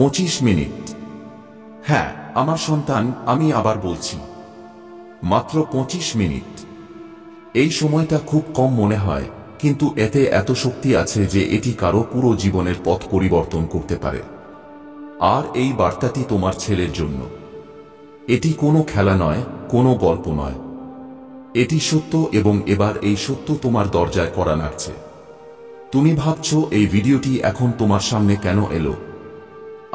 25 minute. হ্যাঁ আমার সন্তান, আমি আবার বলছি, মাত্র 25 মিনিট। এই সময়টা খুব কম মনে হয়, কিন্তু এতে এত শক্তি আছে যে এটি কারো পুরো জীবনের পথ পরিবর্তন করতে পারে। আর এই বার্তাটি তোমার ছেলের জন্য। এটি কোনো খেলা নয়, কোনো গল্প নয়, এটি সত্য। এবং এবার এই সত্য তোমার দরজায় কড়া নাড়ছে। তুমি ভাবছো এই ভিডিওটি এখন তোমার সামনে কেন এলো,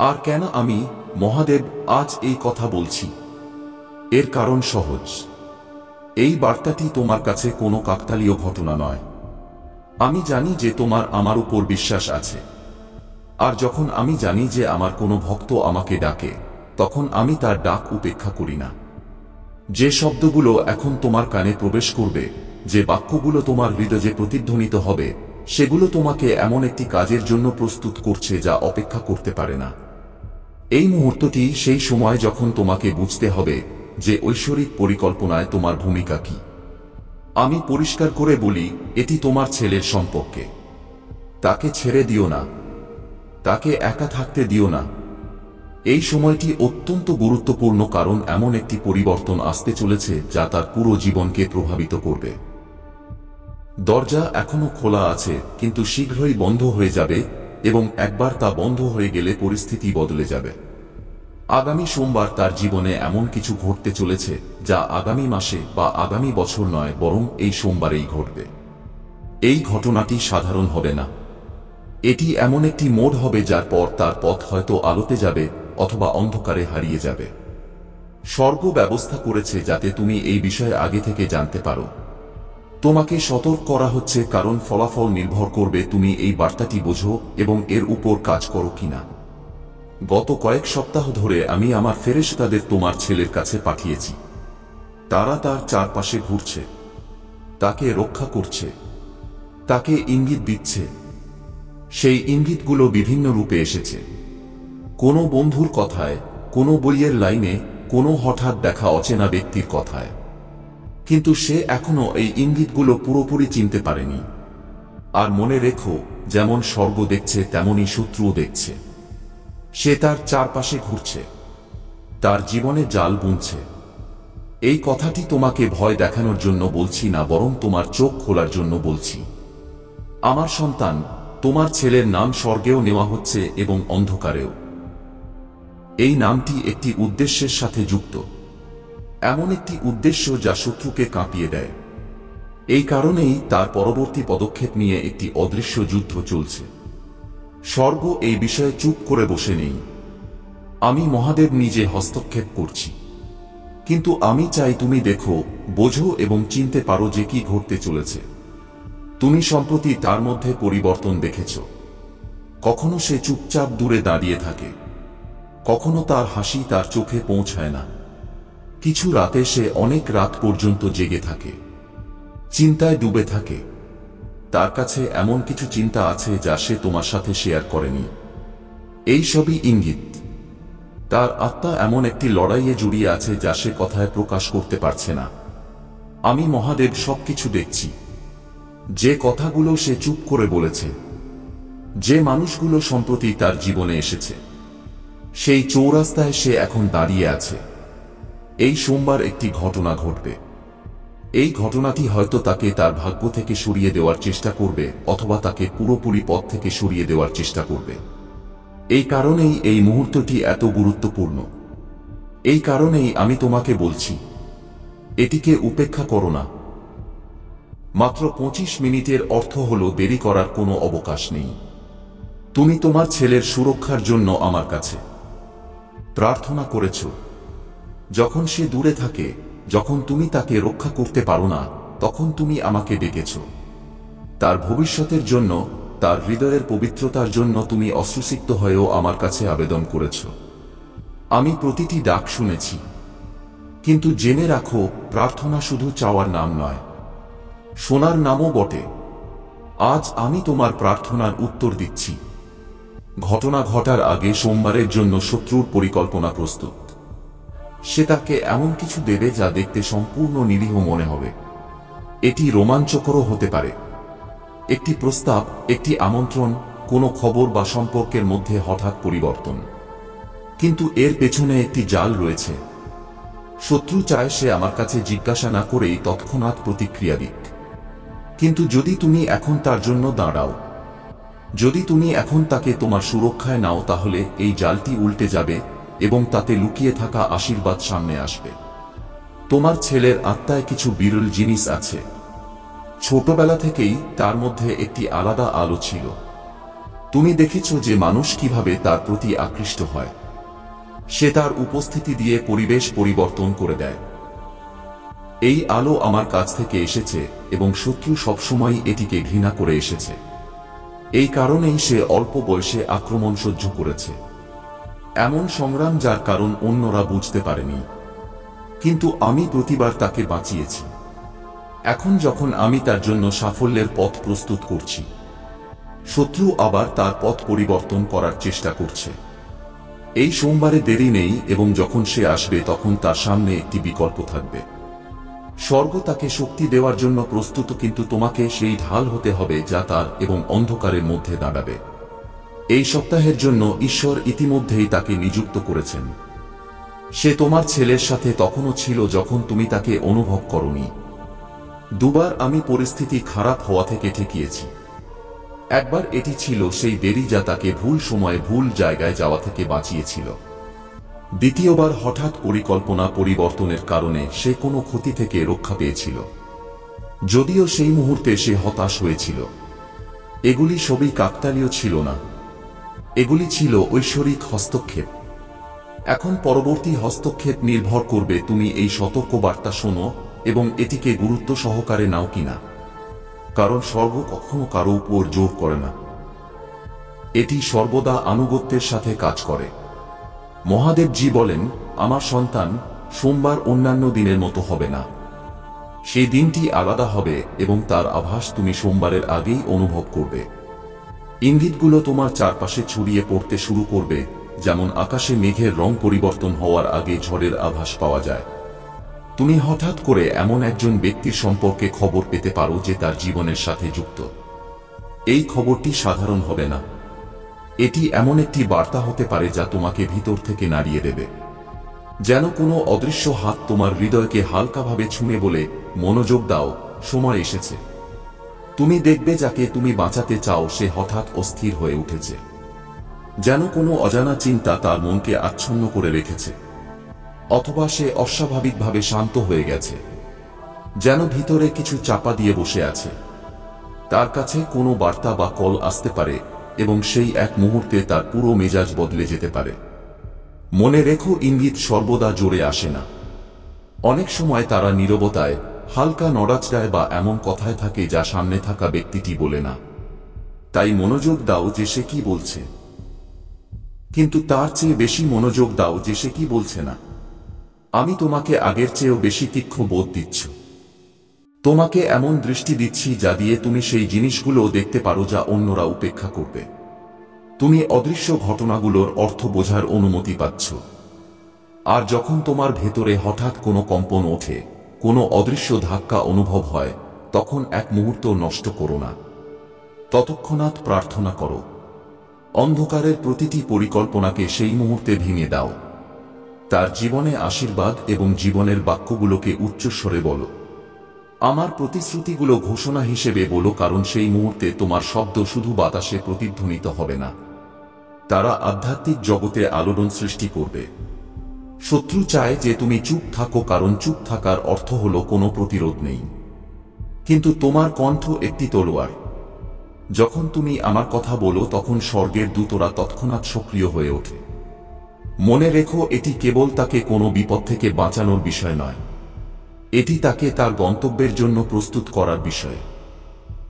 আর কেন আমি মহাদেব আজ এই কথা বলছি। এর কারণ সহজ। এই বার্তাটি তোমার কাছে কোনো কাকতালীয় ঘটনা নয়। আমি জানি যে তোমার আমার উপর বিশ্বাস আছে, আর যখন আমি জানি যে আমার কোনো ভক্ত আমাকে ডাকে, তখন আমি তার ডাক উপেক্ষা করি না। যে শব্দগুলো এখন তোমার কানে প্রবেশ করবে, যে বাক্যগুলো তোমার হৃদয়ে প্রতিধ্বনিত হবে, সেগুলো তোমাকে এমন একটি কাজের জন্য প্রস্তুত করছে যা অপেক্ষা করতে পারে না। এই মুহূর্তটি সেই সময় যখন তোমাকে বুঝতে হবে যে ঐশ্বরিক পরিকল্পনায় তোমার ভূমিকা কি। আমি পরিষ্কার করে বলি, এটি তোমার ছেলের সম্পর্কে। তাকে ছেড়ে দিও না, তাকে একা থাকতে দিও না। এই সময়টি অত্যন্ত গুরুত্বপূর্ণ, কারণ এমন একটি পরিবর্তন আসতে চলেছে যা তার পুরো জীবনকে প্রভাবিত করবে। দরজা এখনো খোলা আছে, কিন্তু শীঘ্রই বন্ধ হয়ে যাবে, এবং একবার তা বন্ধ হয়ে গেলে পরিস্থিতি বদলে যাবে। আগামী সোমবার তার জীবনে এমন কিছু ঘটতে চলেছে যা আগামী মাসে বা আগামী বছর নয়, বরং এই সোমবারেই ঘটবে। এই ঘটনাটি সাধারণ হবে না। এটি এমন একটি মোড় হবে যার পর তার পথ হয়তো আলোতে যাবে অথবা অন্ধকারে হারিয়ে যাবে। স্বর্গ ব্যবস্থা করেছে যাতে তুমি এই বিষয়ে আগে থেকে জানতে পারো। তোমাকে সতর্ক করা হচ্ছে, কারণ ফলাফল নির্ভর করবে তুমি এই বার্তাটি বোঝো এবং এর উপর কাজ করো কিনা। গত কয়েক সপ্তাহ ধরে আমি আমার ফেরেশতাদের তোমার ছেলের কাছে পাঠিয়েছি। তারা তার চারপাশে ঘুরছে, তাকে রক্ষা করছে, তাকে ইঙ্গিত দিচ্ছে। সেই ইঙ্গিতগুলো বিভিন্ন রূপে এসেছে। কোনো বন্ধুর কথায়, কোনো বইয়ের লাইনে, কোনো হঠাৎ দেখা অচেনা ব্যক্তির কথায়। কিন্তু সে এখনো এই ইঙ্গিতগুলো পুরোপুরি চিনতে পারেনি। আর মনে রেখো, যেমন স্বর্গ দেখছে তেমনই শত্রুও দেখছে। সে তার চারপাশে ঘুরছে, তার জীবনে জাল বুনছে। এই কথাটি তোমাকে ভয় দেখানোর জন্য বলছি না, বরং তোমার চোখ খোলার জন্য বলছি। আমার সন্তান, তোমার ছেলের নাম স্বর্গেও নেওয়া হচ্ছে এবং অন্ধকারেও। এই নামটি একটি উদ্দেশ্যের সাথে যুক্ত, এমন একটি উদ্দেশ্য যা শত্রুকে কাঁপিয়ে দেয়। এই কারণেই তার পরবর্তী পদক্ষেপ নিয়ে একটি অদৃশ্য যুদ্ধ চলছে। স্বর্গ এই বিষয়ে চুপ করে বসে নেই। আমি মহাদেব নিজে হস্তক্ষেপ করছি। কিন্তু আমি চাই তুমি দেখো, বোঝো এবং চিনতে পারো যে কি ঘটতে চলেছে। তুমি সম্প্রতি তার মধ্যে পরিবর্তন দেখেছ। কখনো সে চুপচাপ দূরে দাঁড়িয়ে থাকে, কখনো তার হাসি তার চোখে পৌঁছায় না। কিছু রাতে সে অনেক রাত পর্যন্ত জেগে থাকে, চিন্তায় ডুবে থাকে। তার কাছে এমন কিছু চিন্তা আছে যা সে তোমার সাথে শেয়ার করেনি। এই সবই ইঙ্গিত। তার আত্মা এমন একটি লড়াইয়ে জড়িয়ে আছে যা সে কথায় প্রকাশ করতে পারছে না। আমি মহাদেব সবকিছু দেখছি। যে কথাগুলো সে চুপ করে বলেছে, যে মানুষগুলো সম্প্রতি তার জীবনে এসেছে, সেই চৌরাস্তায় সে এখন দাঁড়িয়ে আছে। এই সোমবার একটি ঘটনা ঘটবে। এই ঘটনাটি হয়তো তাকে তার ভাগ্য থেকে সরিয়ে দেওয়ার চেষ্টা করবে, অথবা তাকে পুরোপুরি পথ থেকে সরিয়ে দেওয়ার চেষ্টা করবে। এই কারণেই এই মুহূর্তটি এত গুরুত্বপূর্ণ। এই কারণেই আমি তোমাকে বলছি, এটিকে উপেক্ষা করো না। মাত্র 25 মিনিটের অর্থ হলো দেরি করার কোনো অবকাশ নেই। তুমি তোমার ছেলের সুরক্ষার জন্য আমার কাছে প্রার্থনা করেছ। যখন সে দূরে থাকে, যখন তুমি তাকে রক্ষা করতে পারো না, তখন তুমি আমাকে ডেকেছ। তার ভবিষ্যতের জন্য, তার হৃদয়ের পবিত্রতার জন্য তুমি অশ্রুসিক্ত হয়েও আমার কাছে আবেদন করেছ। আমি প্রতিটি ডাক শুনেছি। কিন্তু জেনে রাখো, প্রার্থনা শুধু চাওয়ার নাম নয়, শোনার নামও বটে। আজ আমি তোমার প্রার্থনার উত্তর দিচ্ছি। ঘটনা ঘটার আগে সোমবারের জন্য শত্রুর পরিকল্পনা প্রস্তুত। সে তাকে এমন কিছু দেবে যা দেখতে সম্পূর্ণ নিরীহ মনে হবে। এটি রোমাঞ্চকরও হতে পারে। একটি প্রস্তাব, একটি আমন্ত্রণ, কোনো খবর বা সম্পর্কের মধ্যে হঠাৎ পরিবর্তন। কিন্তু এর পেছনে একটি জাল রয়েছে। শত্রু চায় সে আমার কাছে জিজ্ঞাসা না করেই তৎক্ষণাৎ প্রতিক্রিয়া দিক। কিন্তু যদি তুমি এখন তার জন্য দাঁড়াও, যদি তুমি এখন তাকে তোমার সুরক্ষায় নাও, তাহলে এই জালটি উল্টে যাবে এবং তাতে লুকিয়ে থাকা আশীর্বাদ সামনে আসবে। তোমার ছেলের আত্মায় কিছু বিরল জিনিস আছে। ছোটবেলা থেকেই তার মধ্যে একটি আলাদা আলো ছিল। তুমি দেখেছ যে মানুষ কিভাবে তার প্রতি আকৃষ্ট হয়। সে তার উপস্থিতি দিয়ে পরিবেশ পরিবর্তন করে দেয়। এই আলো আমার কাছ থেকে এসেছে এবং শত্রু সবসময় এটিকে ঘৃণা করে এসেছে। এই কারণেই সে অল্প বয়সে আক্রমণ সহ্য করেছে, এমন সংগ্রাম যার কারণ অন্যরা বুঝতে পারেনি। কিন্তু আমি প্রতিবার তাকে বাঁচিয়েছি। এখন যখন আমি তার জন্য সাফল্যের পথ প্রস্তুত করছি, শত্রু আবার তার পথ পরিবর্তন করার চেষ্টা করছে। এই সোমবারে দেরি নেই এবং যখন সে আসবে তখন তার সামনে একটি বিকল্প থাকবে। স্বর্গ তাকে শক্তি দেওয়ার জন্য প্রস্তুত, কিন্তু তোমাকে সেই ঢাল হতে হবে যা তার এবং অন্ধকারের মধ্যে দাঁড়াবে। এই সপ্তাহের জন্য ঈশ্বর ইতিমধ্যেই তাকে নিযুক্ত করেছেন। সে তোমার ছেলের সাথে তখনও ছিল যখন তুমি তাকে অনুভব করনি। দুবার আমি পরিস্থিতি খারাপ হওয়া থেকে ঠেকিয়েছি। একবার এটি ছিল সেই দেরি যা তাকে ভুল সময়ে ভুল জায়গায় যাওয়া থেকে বাঁচিয়েছিল। দ্বিতীয়বার হঠাৎ পরিকল্পনা পরিবর্তনের কারণে সে কোনো ক্ষতি থেকে রক্ষা পেয়েছিল, যদিও সেই মুহূর্তে সে হতাশ হয়েছিল। এগুলি সবই কাকতালীয় ছিল না, এগুলি ছিল ঐশ্বরিক হস্তক্ষেপ। এখন পরবর্তী হস্তক্ষেপ নির্ভর করবে তুমি এই সতর্ক বার্তা শোনো এবং এটিকে গুরুত্ব সহকারে নাও কিনা। কারণ স্বর্গ কখনো কারো উপর জোর করে না, এটি সর্বদা আনুগত্যের সাথে কাজ করে। মহাদেবজি বলেন, আমার সন্তান, সোমবার অন্যান্য দিনের মতো হবে না। সেই দিনটি আলাদা হবে এবং তার আভাস তুমি সোমবারের আগেই অনুভব করবে। ইঙ্গিতগুলো তোমার চারপাশে ছড়িয়ে পড়তে শুরু করবে, যেমন আকাশে মেঘের রং পরিবর্তন হওয়ার আগে ঝড়ের আভাস পাওয়া যায়। তুমি হঠাৎ করে এমন একজন ব্যক্তির সম্পর্কে খবর পেতে পারো যে তার জীবনের সাথে যুক্ত। এই খবরটি সাধারণ হবে না। এটি এমন একটি বার্তা হতে পারে যা তোমাকে ভিতর থেকে নাড়িয়ে দেবে, যেন কোনো অদৃশ্য হাত তোমার হৃদয়কে হালকাভাবে ছুঁয়ে বলে, মনোযোগ দাও, সময় এসেছে। তুমি দেখবে যাকে তুমি বাঁচাতে চাও সে হঠাৎ অস্থির হয়ে উঠেছে, যেন কোনো অজানা চিন্তা তার মনকে আচ্ছন্ন করে রেখেছে। অথবা সে অস্বাভাবিকভাবে শান্ত হয়ে গেছে, যেন ভিতরে কিছু চাপা দিয়ে বসে আছে। তার কাছে কোনো বার্তা বা কল আসতে পারে এবং সেই এক মুহূর্তে তার পুরো মেজাজ বদলে যেতে পারে। মনে রেখো, ইঙ্গিত সর্বদা জোরে আসে না। অনেক সময় তারা নীরবতায়, হালকা নড়াচড়ায় বা এমন কথায় থাকে যা সামনে থাকা ব্যক্তিটি বলে না। তাই মনোযোগ দাও যে সে কি বলছে, কিন্তু তার চেয়ে বেশি মনোযোগ দাও যে সে কি বলছে না। আমি তোমাকে আগের চেয়েও বেশি তীক্ষ্ণ বোধ দিচ্ছ। তোমাকে এমন দৃষ্টি দিচ্ছি যা দিয়ে তুমি সেই জিনিসগুলো দেখতে পারো যা অন্যরা উপেক্ষা করবে। তুমি অদৃশ্য ঘটনাগুলোর অর্থ বোঝার অনুমতি পাচ্ছ। আর যখন তোমার ভেতরে হঠাৎ কোনো কম্পন ওঠে, কোনো অদৃশ্য ধাক্কা অনুভব হয়, তখন এক মুহূর্ত নষ্ট করো না। তৎক্ষণাৎ প্রার্থনা করো। অন্ধকারের প্রতিটি পরিকল্পনাকে সেই মুহূর্তে ভেঙে দাও। তার জীবনে আশীর্বাদ এবং জীবনের বাক্যগুলোকে উচ্চস্বরে বলো। আমার প্রতিশ্রুতিগুলো ঘোষণা হিসেবে বলো, কারণ সেই মুহূর্তে তোমার শব্দ শুধু বাতাসে প্রতিধ্বনিত হবে না, তারা আধ্যাত্মিক জগতে আলোড়ন সৃষ্টি করবে। শত্রু চায় যে তুমি চুপ থাকো, কারণ চুপ থাকার অর্থ হলো কোনো প্রতিরোধ নেই। কিন্তু তোমার কণ্ঠ একটি তলোয়ার। যখন তুমি আমার কথা বলো তখন স্বর্গের দূতরা তৎক্ষণাৎ সক্রিয় হয়ে ওঠে। মনে রেখো, এটি কেবল তাকে কোনো বিপদ থেকে বাঁচানোর বিষয় নয়, এটি তাকে তার গন্তব্যের জন্য প্রস্তুত করার বিষয়।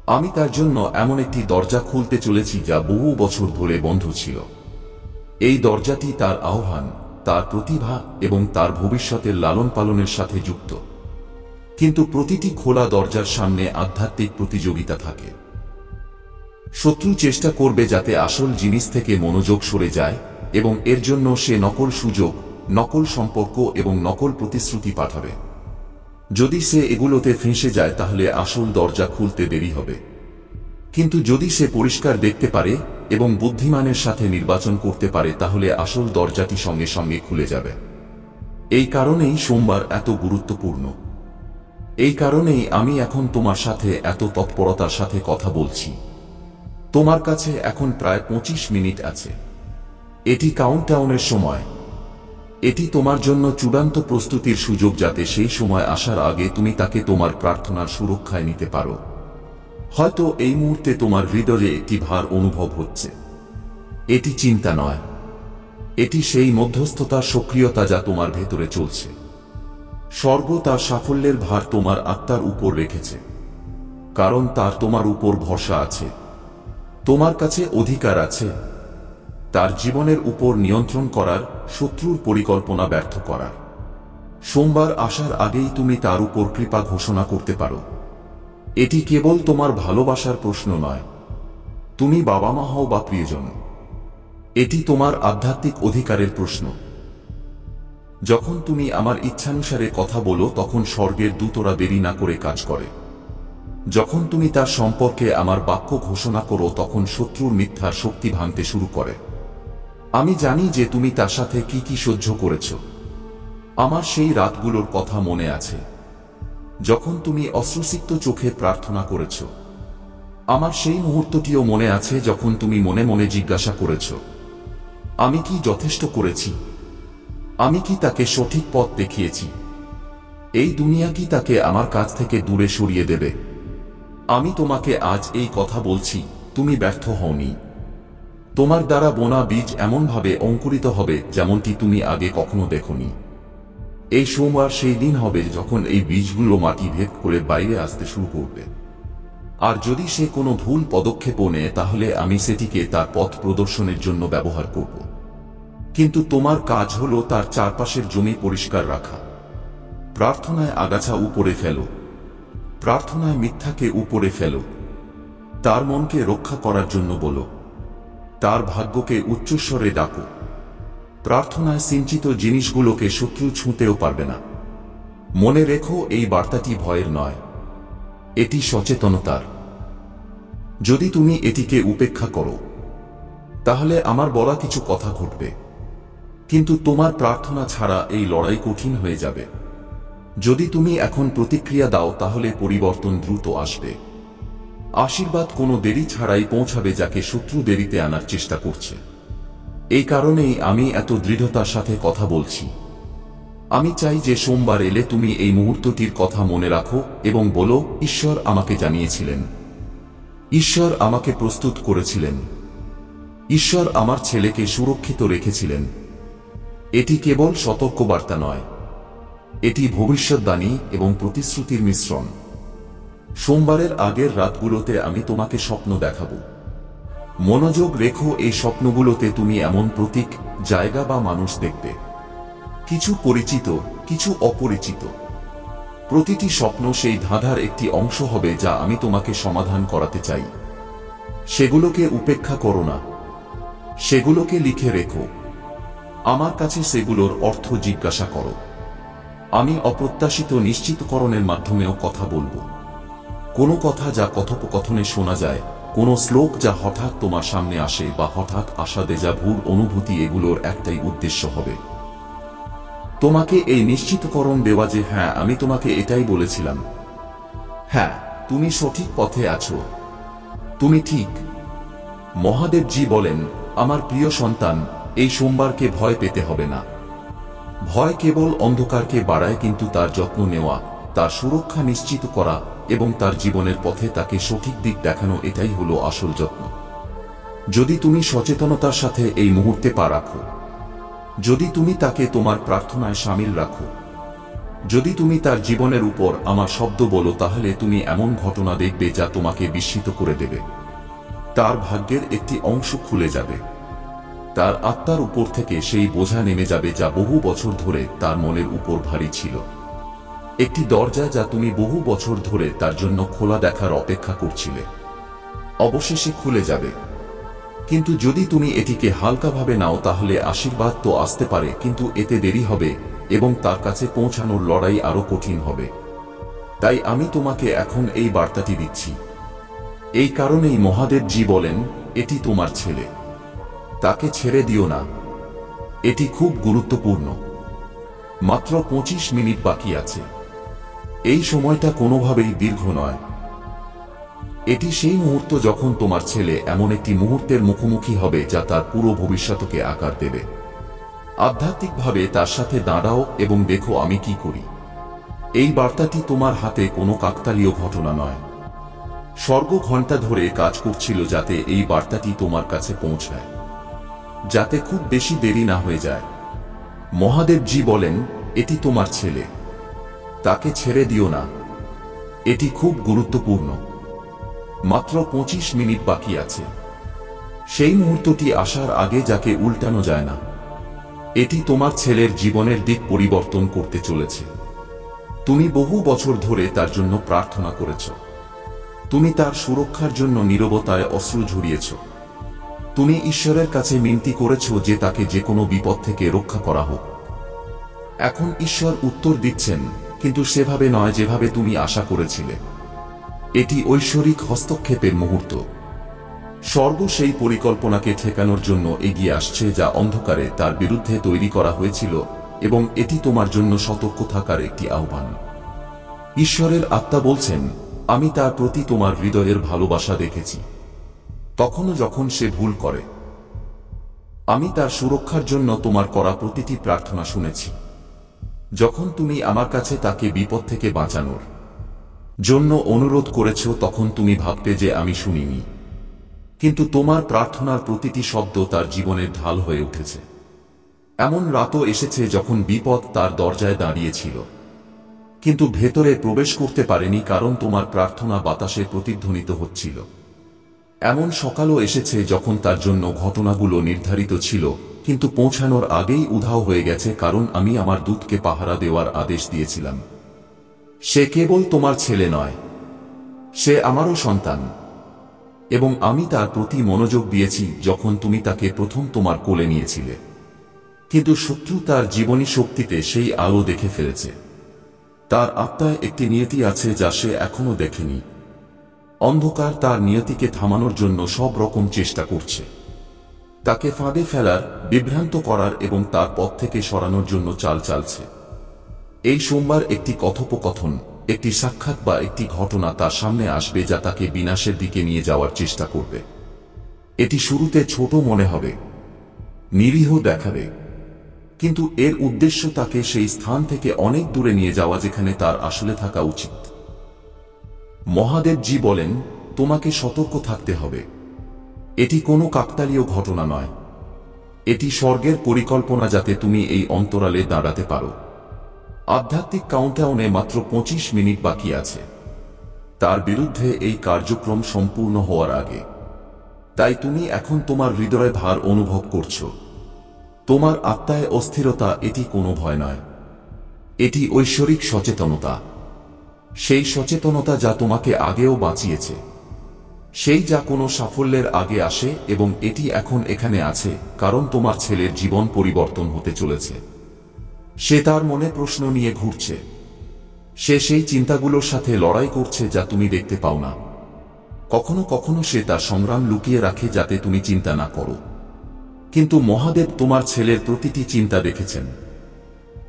আমি তার জন্য এমন একটি দরজা খুলতে চলেছি যা বহু বছর ধরে বন্ধ ছিল। এই দরজাটি তার আহ্বান, তার প্রতিভা এবং তার ভবিষ্যতের লালন পালনের সাথে যুক্ত। কিন্তু প্রতিটি খোলা দরজার সামনে আধ্যাত্মিক প্রতিযোগিতা থাকে। শত্রু চেষ্টা করবে যাতে আসল জিনিস থেকে মনোযোগ সরে যায় এবং এর জন্য সে নকল সুযোগ, নকল সম্পর্ক এবং নকল প্রতিশ্রুতি পাঠাবে। যদি সে এগুলোতে ফেঁসে যায় তাহলে আসল দরজা খুলতে দেরি হবে। কিন্তু যদি সে পরিষ্কার দেখতে পারে এবং বুদ্ধিমানের সাথে নির্বাচন করতে পারে তাহলে আসল দরজাটি সঙ্গে সঙ্গে খুলে যাবে। এই কারণেই সোমবার এত গুরুত্বপূর্ণ। এই কারণেই আমি এখন তোমার সাথে এত তৎপরতার সাথে কথা বলছি। তোমার কাছে এখন প্রায় 25 মিনিট আছে। এটি কাউন্টডাউনের সময়। এটি তোমার জন্য চূড়ান্ত প্রস্তুতির সুযোগ, যাতে সেই সময় আসার আগে তুমি তাকে তোমার প্রার্থনার সুরক্ষায় নিতে পারো। হয়তো এই মুহূর্তে তোমার হৃদয়ে একটি ভার অনুভব হচ্ছে। এটি চিন্তা নয়, এটি সেই মধ্যস্থতার সক্রিয়তা যা তোমার ভেতরে চলছে। স্বর্গ তার সাফল্যের ভার তোমার আত্মার উপর রেখেছে, কারণ তার তোমার উপর ভরসা আছে। তোমার কাছে অধিকার আছে তার জীবনের উপর নিয়ন্ত্রণ করার, শত্রুর পরিকল্পনা ব্যর্থ করার। সোমবার আসার আগেই তুমি তার উপর কৃপা ঘোষণা করতে পারো। এটি কেবল তোমার ভালোবাসার প্রশ্ন নয়, তুমি বাবা মা হও বা প্রিয়জন। এটি তোমার আধ্যাত্মিক অধিকারের প্রশ্ন। যখন তুমি আমার ইচ্ছানুসারে কথা বলো তখন স্বর্গের দূতরা দেরি না করে কাজ করে। যখন তুমি তার সম্পর্কে আমার বাক্য ঘোষণা করো তখন শত্রুর মিথ্যার শক্তি ভাঙতে শুরু করে। আমি জানি যে তুমি তার সাথে কি কি সহ্য করেছ। আমার সেই রাতগুলোর কথা মনে আছে, যখন তুমি অশ্রুসিক্ত চোখে প্রার্থনা করেছ। আমার সেই মুহূর্তটিও মনে আছে যখন তুমি মনে মনে জিজ্ঞাসা করেছ, আমি কি যথেষ্ট করেছি? আমি কি তাকে সঠিক পথ দেখিয়েছি? এই দুনিয়া কি তাকে আমার কাছ থেকে দূরে সরিয়ে দেবে? আমি তোমাকে আজ এই কথা বলছি, তুমি ব্যর্থ হওনি। তোমার দ্বারা বোনা বীজ এমনভাবে অঙ্কুরিত হবে যেমনটি তুমি আগে কখনো দেখোনি। এই সোমবার সেই দিন হবে যখন এই বীজগুলো মাটি ভেদ করে বাইরে আসতে শুরু করবে। আর যদি সে কোনো ভুল পদক্ষেপও নেয় তাহলে আমি সেটিকে তার পথ প্রদর্শনের জন্য ব্যবহার করব। কিন্তু তোমার কাজ হলো তার চারপাশের জমি পরিষ্কার রাখা। প্রার্থনায় আগাছা উপরে ফেলো, প্রার্থনায় মিথ্যাকে উপরে ফেলো। তার মনকে রক্ষা করার জন্য বলো, তার ভাগ্যকে উচ্চস্বরে ডাকো। প্রার্থনায় সিঞ্চিত জিনিসগুলোকে শত্রু ছুঁতেও পারবে না। মনে রেখো, এই বার্তাটি ভয়ের নয়, এটি সচেতনতার। যদি তুমি এটিকে উপেক্ষা করো তাহলে আমার বলা কিছু কথা ঘটবে, কিন্তু তোমার প্রার্থনা ছাড়া এই লড়াই কঠিন হয়ে যাবে। যদি তুমি এখন প্রতিক্রিয়া দাও তাহলে পরিবর্তন দ্রুত আসবে। আশীর্বাদ কোনো দেরি ছাড়াই পৌঁছাবে যাকে শত্রু দেরিতে আনার চেষ্টা করছে। এই কারণেই আমি এত দৃঢ়তার সাথে কথা বলছি। আমি চাই যে সোমবার এলে তুমি এই মুহূর্তটির কথা মনে রাখো এবং বলো, ঈশ্বর আমাকে জানিয়েছিলেন, ঈশ্বর আমাকে প্রস্তুত করেছিলেন, ঈশ্বর আমার ছেলেকে সুরক্ষিত রেখেছিলেন। এটি কেবল সতর্কবার্তা নয়, এটি ভবিষ্যদ্বাণী এবং প্রতিশ্রুতির মিশ্রণ। সোমবারের আগের রাতগুলোতে আমি তোমাকে স্বপ্ন দেখাবো। মনোযোগ রেখো, এই স্বপ্নগুলোতে তুমি এমন প্রতীক, জায়গা বা মানুষ দেখবে, কিছু পরিচিত, কিছু অপরিচিত। প্রতিটি স্বপ্ন সেই ধাঁধার একটি অংশ হবে যা আমি তোমাকে সমাধান করাতে চাই। সেগুলোকে উপেক্ষা করো না, সেগুলোকে লিখে রেখো। আমার কাছে সেগুলোর অর্থ জিজ্ঞাসা করো। আমি অপ্রত্যাশিত নিশ্চিতকরণের মাধ্যমেও কথা বলবো। কোনো কথা যা কথোপকথনে শোনা যায়, কোনো শ্লোক যা হঠাৎ তোমার সামনে আসে বা হঠাৎ আসা দেজা ভুর অনুভূতি, এগুলোর একটাই উদ্দেশ্য হবে তোমাকে এই নিশ্চিতকরণ দেওয়া যে হ্যাঁ, আমি তোমাকে এটাই বলেছিলাম। হ্যাঁ, তুমি সঠিক পথে আছো, তুমি ঠিক। মহাদেবজি বলেন, আমার প্রিয় সন্তান, এই সোমবারকে ভয় পেতে হবে না। ভয় কেবল অন্ধকারকে বাড়ায়, কিন্তু তার যত্ন নেওয়া, তার সুরক্ষা নিশ্চিত করা এবং তার জীবনের পথে তাকে সঠিক দিক দেখানো, এটাই হলো আসল যত্ন। যদি তুমি সচেতনতার সাথে এই মুহূর্তে পা রাখো, যদি তুমি তাকে তোমার প্রার্থনায় সামিল রাখো, যদি তুমি তার জীবনের উপর আমার শব্দ বলো, তাহলে তুমি এমন ঘটনা দেখবে যা তোমাকে বিস্মিত করে দেবে। তার ভাগ্যের একটি অংশ খুলে যাবে, তার আত্মার উপর থেকে সেই বোঝা নেমে যাবে যা বহু বছর ধরে তার মনের উপর ভারী ছিল। একটি দরজা যা তুমি বহু বছর ধরে তার জন্য খোলা দেখার অপেক্ষা করছিলে, অবশেষে খুলে যাবে। কিন্তু যদি তুমি এটিকে হালকাভাবে নাও তাহলে আশীর্বাদ তো আসতে পারে, কিন্তু এতে দেরি হবে এবং তার কাছে পৌঁছানোর লড়াই আরো কঠিন হবে। তাই আমি তোমাকে এখন এই বার্তাটি দিচ্ছি। এই কারণেই মহাদেবজি বলেন, এটি তোমার ছেলে, তাকে ছেড়ে দিও না, এটি খুব গুরুত্বপূর্ণ। মাত্র 25 মিনিট বাকি আছে। এই সময়টা কোনোভাবেই দীর্ঘ নয়। এটি সেই মুহূর্ত যখন তোমার ছেলে এমন একটি মুহূর্তের মুখোমুখি হবে যা তার পুরো ভবিষ্যৎকে আকার দেবে। আধ্যাত্মিকভাবে তার সাথে দাঁড়াও এবং দেখো আমি কি করি। এই বার্তাটি তোমার হাতে কোনো কাকতালীয় ঘটনা নয়। স্বর্গ ঘণ্টা ধরে কাজ করছিল যাতে এই বার্তাটি তোমার কাছে পৌঁছায়, যাতে খুব বেশি দেরি না হয়ে যায়। মহাদেবজি বলেন, এটি তোমার ছেলে, তাকে ছেড়ে দিও না, এটি খুব গুরুত্বপূর্ণ। মাত্র 25 মিনিট বাকি আছে। সেই মুহূর্তটি আসার আগে যাকে উল্টানো যায় না। এটি তোমার ছেলের জীবনের দিক পরিবর্তন করতে চলেছে। তুমি বহু বছর ধরে তার জন্য প্রার্থনা করেছ। তুমি তার সুরক্ষার জন্য নীরবতায় অশ্রু ঝরিয়েছ। তুমি ঈশ্বরের কাছে মিনতি করেছ যে তাকে যে কোনো বিপদ থেকে রক্ষা করা হোক। এখন ঈশ্বর উত্তর দিচ্ছেন, কিন্তু সেভাবে নয় যেভাবে তুমি আশা করেছিলে। এটি ঐশ্বরিক হস্তক্ষেপের মুহূর্ত। স্বর্গ সেই পরিকল্পনাকে ঠেকানোর জন্য এগিয়ে আসছে যা অন্ধকারে তার বিরুদ্ধে তৈরি করা হয়েছিল, এবং এটি তোমার জন্য সতর্ক থাকার একটি আহ্বান। ঈশ্বরের আত্মা বলছেন, আমি তার প্রতি তোমার হৃদয়ের ভালোবাসা দেখেছি, তখনও যখন সে ভুল করে। আমি তার সুরক্ষার জন্য তোমার করা প্রতিটি প্রার্থনা শুনেছি। যখন তুমি আমার কাছে তাকে বিপদ থেকে বাঁচানোর জন্য অনুরোধ করেছ তখন তুমি ভাবতে যে আমি শুনিনি, কিন্তু তোমার প্রার্থনার প্রতিটি শব্দ তার জীবনের ঢাল হয়ে উঠেছে। এমন রাতও এসেছে যখন বিপদ তার দরজায় দাঁড়িয়েছিল, কিন্তু ভেতরে প্রবেশ করতে পারেনি কারণ তোমার প্রার্থনা বাতাসে প্রতিধ্বনিত হচ্ছিল। এমন সকালও এসেছে যখন তার জন্য ঘটনাগুলো নির্ধারিত ছিল, কিন্তু পৌঁছানোর আগেই উধাও হয়ে গেছে কারণ আমি আমার দূতকে পাহারা দেওয়ার আদেশ দিয়েছিলাম। সে কেবল তোমার ছেলে নয়, সে আমারও সন্তান, এবং আমি তার প্রতি মনোযোগ দিয়েছি যখন তুমি তাকে প্রথম তোমার কোলে নিয়েছিলে। কিন্তু শত্রু তার জীবনী শক্তিতে সেই আলো দেখে ফেলেছে। তার আত্মায় একটি নিয়তি আছে যা সে এখনো দেখেনি। অন্ধকার তার নিয়তিকে থামানোর জন্য সব রকম চেষ্টা করছে, তাকে ফাঁদে ফেলার, বিভ্রান্ত করার এবং তার পথ থেকে সরানোর জন্য চাল চালছে। এই সোমবার একটি কথোপকথন, একটি সাক্ষাৎ বা একটি ঘটনা তার সামনে আসবে যা তাকে বিনাশের দিকে নিয়ে যাওয়ার চেষ্টা করবে। এটি শুরুতে ছোট মনে হবে, নিরীহ দেখাবে, কিন্তু এর উদ্দেশ্য তাকে সেই স্থান থেকে অনেক দূরে নিয়ে যাওয়া যেখানে তার আসলে থাকা উচিত। মহাদেবজি বলেন, তোমাকে সতর্ক থাকতে হবে। এটি কোনো কাকতালীয় ঘটনা নয়, এটি স্বর্গের পরিকল্পনা যাতে তুমি এই অন্তরালে দাঁড়াতে পারো। আধ্যাত্মিক কাউন্টডাউনে মাত্র 25 মিনিট বাকি আছে তার বিরুদ্ধে এই কার্যক্রম সম্পূর্ণ হওয়ার আগে। তাই তুমি এখন তোমার হৃদয়ে ভার অনুভব করছো, তোমার আত্মায় অস্থিরতা। এটি কোনো ভয় নয়, এটি ঐশ্বরিক সচেতনতা। সেই সচেতনতা যা তোমাকে আগেও বাঁচিয়েছে, সেই যা কোনো সাফল্যের আগে আসে, এবং এটি এখন এখানে আছে কারণ তোমার ছেলের জীবন পরিবর্তন হতে চলেছে। সে তার মনে প্রশ্ন নিয়ে ঘুরছে, সে সেই চিন্তাগুলোর সাথে লড়াই করছে যা তুমি দেখতে পাও না। কখনো কখনো সে তার সংগ্রাম লুকিয়ে রাখে যাতে তুমি চিন্তা না করো, কিন্তু মহাদেব তোমার ছেলের প্রতিটি চিন্তা দেখেছেন।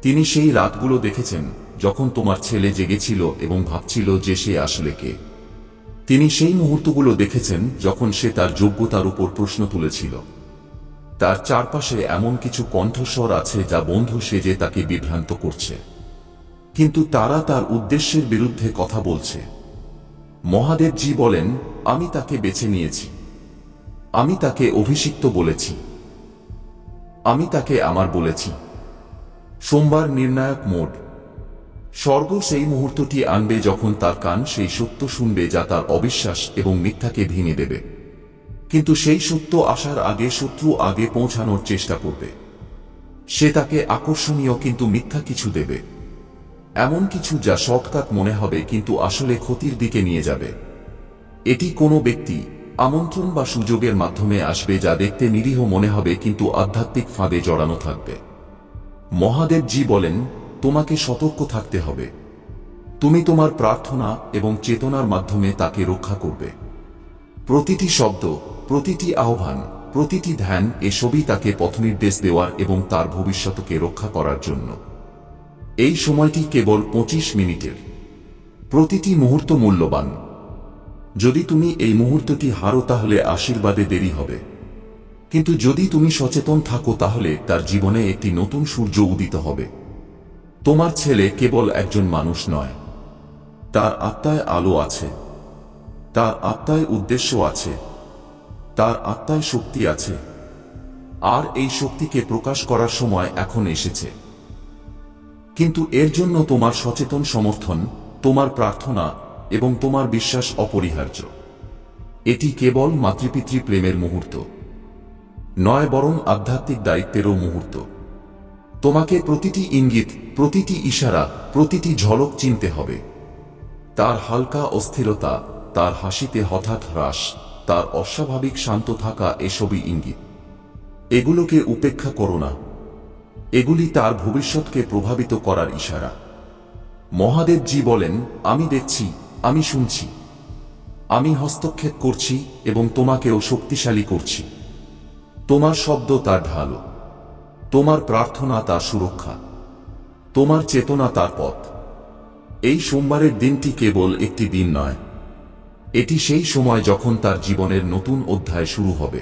তিনি সেই রাতগুলো দেখেছেন যখন তোমার ছেলে জেগেছিল এবং ভাবছিল যে সে আসলে কে। তিনি সেই মুহূর্তগুলো দেখেছেন যখন সে তার যোগ্যতার উপর প্রশ্ন তুলেছিল। তার চারপাশে এমন কিছু কণ্ঠস্বর আছে যা বন্ধু সেজে তাকে বিভ্রান্ত করছে, কিন্তু তারা তার উদ্দেশ্যের বিরুদ্ধে কথা বলছে। মহাদেবজি বলেন, আমি তাকে বেছে নিয়েছি, আমি তাকে অভিষিক্ত বলেছি, আমি তাকে আমার বলেছি। সোমবার নির্ণায়ক মোড। স্বর্গ সেই মুহূর্তটি আনবে যখন তার কান সেই সত্য শুনবে যা তার অবিশ্বাস এবং মিথ্যাকে ভেঙে দেবে। কিন্তু সেই সত্য আসার আগে শত্রু আগে পৌঁছানোর চেষ্টা করবে। সে তাকে আকর্ষণীয় কিন্তু মিথ্যা কিছু দেবে, এমন কিছু যা শর্টকাট মনে হবে কিন্তু আসলে ক্ষতির দিকে নিয়ে যাবে। এটি কোনো ব্যক্তি, আমন্ত্রণ বা সুযোগের মাধ্যমে আসবে যা দেখতে নিরীহ মনে হবে কিন্তু আধ্যাত্মিক ফাঁদে জড়ানো থাকবে। মহাদেবজি বলেন, তোমাকে সতর্ক থাকতে হবে। তুমি তোমার প্রার্থনা এবং চেতনার মাধ্যমে তাকে রক্ষা করবে। প্রতিটি শব্দ, প্রতিটি আহ্বান, প্রতিটি ধ্যান এসবই তাকে পথনির্দেশ দেওয়ার এবং তার ভবিষ্যৎকে রক্ষা করার জন্য। এই সময়টি কেবল 25 মিনিটের। প্রতিটি মুহূর্ত মূল্যবান। যদি তুমি এই মুহূর্তটি হারো তাহলে আশীর্বাদে দেরি হবে, কিন্তু যদি তুমি সচেতন থাকো তাহলে তার জীবনে একটি নতুন সূর্য উদিত হবে। তোমার ছেলে কেবল একজন মানুষ নয়, তার আত্মায় আলো আছে, তার আত্মায় উদ্দেশ্য আছে, তার আত্মায় শক্তি আছে, আর এই শক্তিকে প্রকাশ করার সময় এখন এসেছে। কিন্তু এর জন্য তোমার সচেতন সমর্থন, তোমার প্রার্থনা এবং তোমার বিশ্বাস অপরিহার্য। এটি কেবল মাতৃপিতৃ প্রেমের মুহূর্ত নয়, বরং আধ্যাত্মিক দায়িত্বেরও মুহূর্ত। তোমাকে প্রতিটি ইঙ্গিত, প্রতিটি ইশারা, প্রতিটি ঝলক চিনতে হবে। তার হালকা অস্থিরতা, তার হাসিতে হঠাৎ হ্রাস, তার অস্বাভাবিক শান্ত থাকা, এসবই ইঙ্গিত। এগুলোকে উপেক্ষা করো না। এগুলি তার ভবিষ্যৎকে প্রভাবিত করার ইশারা। মহাদেবজি বলেন, আমি দেখছি, আমি শুনছি, আমি হস্তক্ষেপ করছি এবং তোমাকেও শক্তিশালী করছি। তোমার শব্দ তার ঢাল, তোমার প্রার্থনা তার সুরক্ষা, তোমার চেতনা তার পথ। এই সোমবারের দিনটি কেবল একটি দিন নয়, এটি সেই সময় যখন তার জীবনের নতুন অধ্যায় শুরু হবে।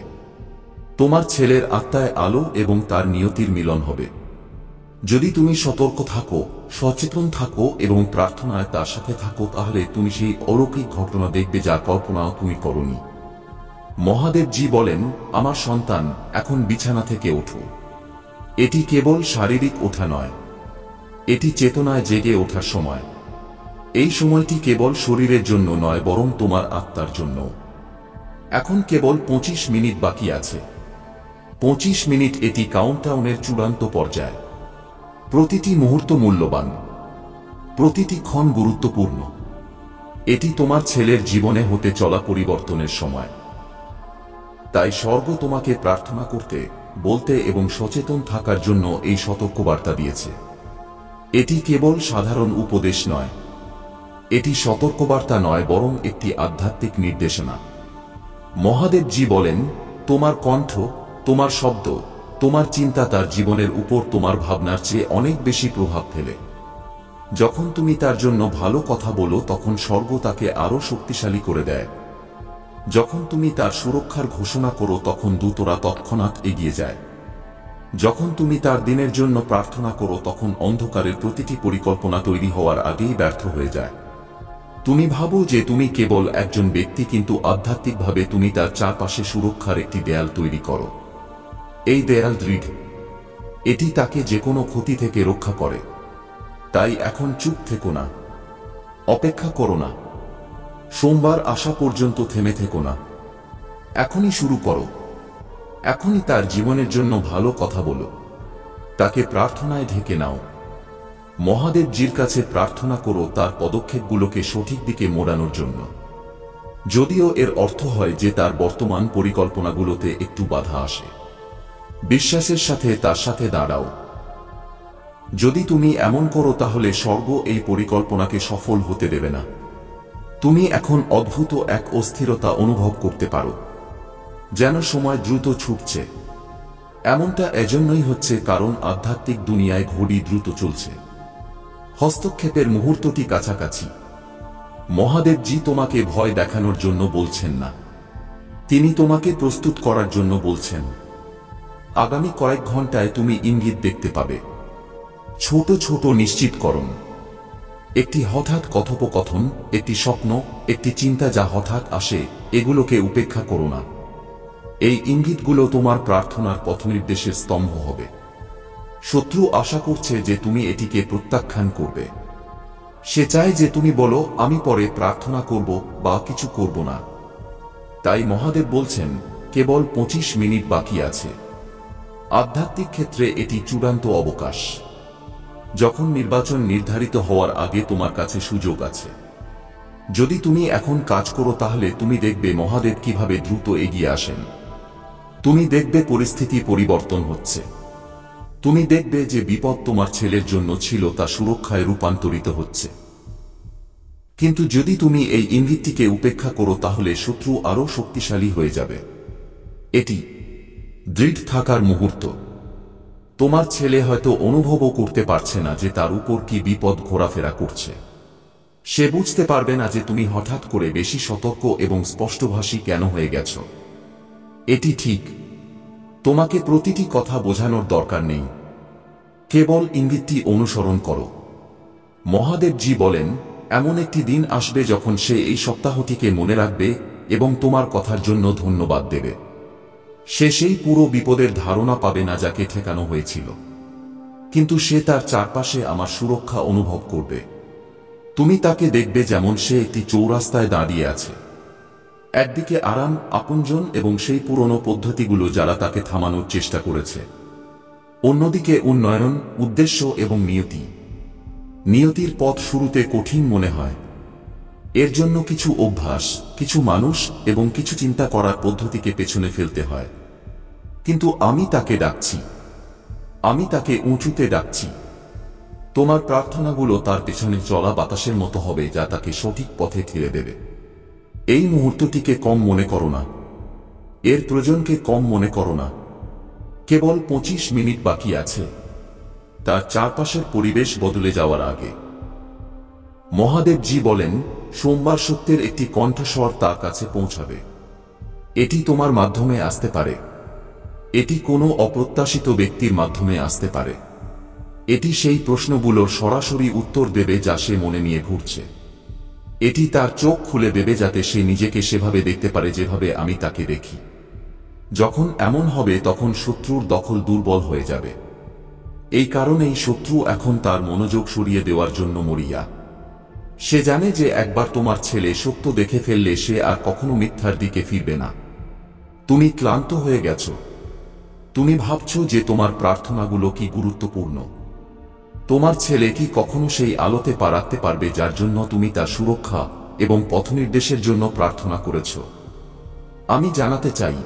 তোমার ছেলের আত্মায় আলো এবং তার নিয়তির মিলন হবে। যদি তুমি সতর্ক থাকো, সচেতন থাকো এবং প্রার্থনায় তার সাথে থাকো, তাহলে তুমি সেই অলৌকিক ঘটনা দেখবে যার কল্পনাও তুমি করনি। মহাদেবজি বলেন, আমার সন্তান, এখন বিছানা থেকে ওঠো। এটি কেবল শারীরিক ওঠা নয়, এটি চেতনায় জেগে ওঠার সময়। এই সময়টি কেবল শরীরের জন্য নয়, বরং তোমার আত্মার জন্য। এখন কেবল 25 মিনিট বাকি আছে। 25 মিনিট, এটি কাউন্টডাউনের চূড়ান্ত পর্যায়। প্রতিটি মুহূর্ত মূল্যবান, প্রতিটি ক্ষণ গুরুত্বপূর্ণ। এটি তোমার ছেলের জীবনে হতে চলা পরিবর্তনের সময়। তাই স্বর্গ তোমাকে প্রার্থনা করতে, বলতে এবং সচেতন থাকার জন্য এই সতর্কবার্তা দিয়েছে। এটি কেবল সাধারণ উপদেশ নয়, এটি সতর্কবার্তা নয়, বরং একটি আধ্যাত্মিক নির্দেশনা। মহাদেবজি বলেন, তোমার কণ্ঠ, তোমার শব্দ, তোমার চিন্তা তার জীবনের উপর তোমার ভাবনার চেয়ে অনেক বেশি প্রভাব ফেলে। যখন তুমি তার জন্য ভালো কথা বলো, তখন স্বর্গ তাকে আরো শক্তিশালী করে দেয়। যখন তুমি তার সুরক্ষার ঘোষণা করো, তখন দূতরা তৎক্ষণাৎ এগিয়ে যায়। যখন তুমি তার দিনের জন্য প্রার্থনা করো, তখন অন্ধকারের প্রতিটি পরিকল্পনা তৈরি হওয়ার আগেই ব্যর্থ হয়ে যায়। তুমি ভাবো যে তুমি কেবল একজন ব্যক্তি, কিন্তু আধ্যাত্মিকভাবে তুমি তার চারপাশে সুরক্ষার একটি দেয়াল তৈরি করো। এই দেয়াল দৃঢ়, এটি তাকে যে কোনো ক্ষতি থেকে রক্ষা করে। তাই এখন চুপ থেকো না, অপেক্ষা করো না, সোমবার আসা পর্যন্ত থেমে থেকো না। এখনই শুরু করো, এখনই তার জীবনের জন্য ভালো কথা বলো, তাকে প্রার্থনায় ঢেকে নাও। মহাদেবজির কাছে প্রার্থনা করো তার পদক্ষেপগুলোকে সঠিক দিকে মোড়ানোর জন্য। যদিও এর অর্থ হয় যে তার বর্তমান পরিকল্পনাগুলোতে একটু বাধা আসে, বিশ্বাসের সাথে তার সাথে দাঁড়াও। যদি তুমি এমন করো, তাহলে স্বর্গ এই পরিকল্পনাকে সফল হতে দেবে না। তুমি এখন অদ্ভুত এক অস্থিরতা অনুভব করতে পারো, যেন সময় দ্রুত ছুটছে। এমনটা এজন্যই হচ্ছে কারণ আধ্যাত্মিক দুনিয়ায় ঘড়ি দ্রুত চলছে। হস্তক্ষেপের মুহূর্তটি কাছাকাছি। মহাদেবজি তোমাকে ভয় দেখানোর জন্য বলছেন না, তিনি তোমাকে প্রস্তুত করার জন্য বলছেন। আগামী কয়েক ঘন্টায় তুমি ইঙ্গিত দেখতে পাবে, ছোট ছোট নিশ্চিতকরণ। একটি হঠাৎ কথোপকথন, একটি স্বপ্ন, একটি চিন্তা যা হঠাৎ আসে, এগুলোকে উপেক্ষা করো না। এই ইঙ্গিতগুলো তোমার প্রার্থনার পথনির্দেশের স্তম্ভ হবে। শত্রু আশা করছে যে তুমি এটিকে প্রত্যাখ্যান করবে। সে চায় যে তুমি বলো, আমি পরে প্রার্থনা করব বা কিছু করব না। তাই মহাদেব বলছেন, কেবল 25 মিনিট বাকি আছে। আধ্যাত্মিক ক্ষেত্রে এটি চূড়ান্ত অবকাশ। যখন নির্বাচন নির্ধারিত হওয়ার আগে তোমার কাছে সুযোগ আছে। যদি তুমি এখন কাজ করো, তাহলে তুমি দেখবে মহাদেব কিভাবে দ্রুত এগিয়ে আসেন। তুমি দেখবে পরিস্থিতি পরিবর্তন হচ্ছে। তুমি দেখবে যে বিপদ তোমার ছেলের জন্য ছিল তা সুরক্ষায় রূপান্তরিত হচ্ছে। কিন্তু যদি তুমি এই ইঙ্গিতটিকে উপেক্ষা করো, তাহলে শত্রু আরো শক্তিশালী হয়ে যাবে। এটি দৃঢ় থাকার মুহূর্ত। তোমার ছেলে হয়তো অনুভবও করতে পারছে না যে তার উপর কি বিপদ ঘোরাফেরা করছে। সে বুঝতে পারবে না যে তুমি হঠাৎ করে বেশি সতর্ক এবং স্পষ্টভাষী কেন হয়ে গেছ। এটি ঠিক। তোমাকে প্রতিটি কথা বোঝানোর দরকার নেই, কেবল ইঙ্গিতটি অনুসরণ করো। মহাদেবজি বলেন, এমন একটি দিন আসবে যখন সে এই সপ্তাহটিকে মনে রাখবে এবং তোমার কথার জন্য ধন্যবাদ দেবে। সে সেই পুরো বিপদের ধারণা পাবে না যাকে ঠেকানো হয়েছিল, কিন্তু সে তার চারপাশে আমার সুরক্ষা অনুভব করবে। তুমি তাকে দেখবে যেমন সে একটি চৌরাস্তায় দাঁড়িয়ে আছে। একদিকে আরাম, আপনজন এবং সেই পুরনো পদ্ধতিগুলো যারা তাকে থামানোর চেষ্টা করেছে, অন্যদিকে উন্নয়ন, উদ্দেশ্য এবং নিয়তি। নিয়তির পথ শুরুতে কঠিন মনে হয়। এর জন্য কিছু অভ্যাস, কিছু মানুষ এবং কিছু চিন্তা করার পদ্ধতিকে পেছনে ফেলতে হয়। কিন্তু আমি তাকে ডাকছি, আমি তাকে উঁচুতে ডাকছি। তোমার প্রার্থনাগুলো তার পেছনে চলা বাতাসের মতো হবে যা তাকে সঠিক পথে ঠেলে দেবে। এই মুহূর্তটিকে কম মনে করো না, এর প্রয়োজনকে কম মনে করো না। কেবল 25 মিনিট বাকি আছে তার চারপাশের পরিবেশ বদলে যাওয়ার আগে। মহাদেবজি বলেন, সোমবার সত্যের একটি কণ্ঠস্বর তার কাছে পৌঁছাবে। এটি তোমার মাধ্যমে আসতে পারে, এটি কোনো অপ্রত্যাশিত ব্যক্তির মাধ্যমে আসতে পারে। এটি সেই প্রশ্নগুলোর সরাসরি উত্তর দেবে যা সে মনে নিয়ে ঘুরছে। এটি তার চোখ খুলে দেবে যাতে সে নিজেকে সেভাবে দেখতে পারে যেভাবে আমি তাকে দেখি। যখন এমন হবে তখন শত্রুর দখল দুর্বল হয়ে যাবে। এই কারণেই শত্রু এখন তার মনোযোগ সরিয়ে দেওয়ার জন্য মরিয়া। সে জানে যে একবার তোমার ছেলে সত্য দেখে ফেললে সে আর কখনো মিথ্যার দিকে ফিরবে না। তুমি ক্লান্ত হয়ে গেছ। তুমি ভাবছ যে তোমার প্রার্থনাগুলো কি গুরুত্বপূর্ণ। তোমার ছেলে কি কখনো সেই আলোতে পা রাখতে পারবে যার জন্য তুমি তার সুরক্ষা এবং পথনির্দেশের জন্য প্রার্থনা করেছ? আমি জানাতে চাই,